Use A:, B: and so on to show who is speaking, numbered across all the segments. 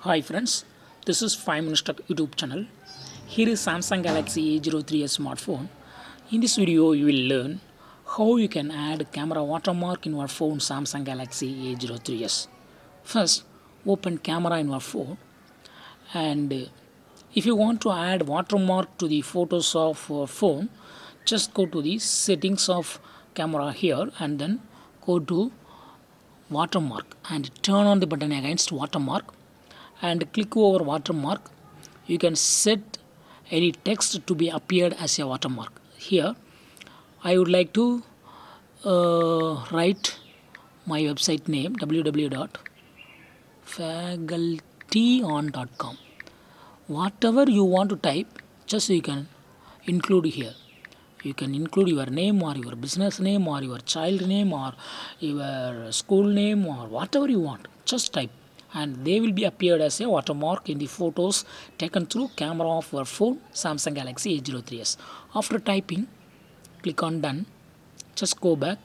A: Hi friends, this is 5 Minutes Tech YouTube channel. Here is Samsung Galaxy A03s smartphone. In this video, you will learn how you can add camera watermark in your phone Samsung Galaxy A03s. First, open camera in your phone, and if you want to add watermark to the photos of your phone, just go to the settings of camera here and then go to watermark and turn on the button against watermark and click over watermark. You can set any text to be appeared as a watermark. Here I would like to write my website name www.facultyon.com. Whatever you want to type, just you can include here. You can include your name or your business name or your child name or your school name or whatever you want. Just type and they will be appeared as a watermark in the photos taken through camera of your phone Samsung Galaxy A03s. After typing, click on done. Just go back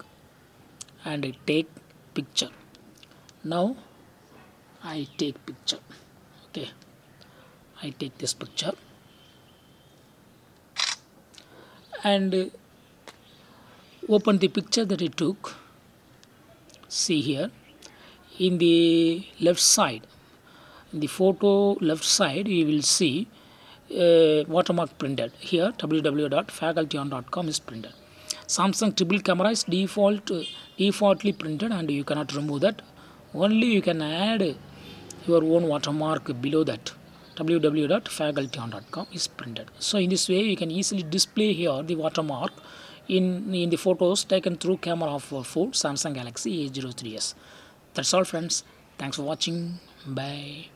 A: and take picture. Now I take picture. Okay, I take this picture and open the picture that I took. See here in the left side, in the photo left side, you will see watermark printed. Here www.facultyon.com is printed. Samsung triple camera is defaultly printed and you cannot remove that. Only you can add your own watermark below that. www.facultyon.com is printed. So in this way you can easily display here the watermark in the photos taken through camera of your phone Samsung Galaxy A03s. That's all friends. Thanks for watching. Bye.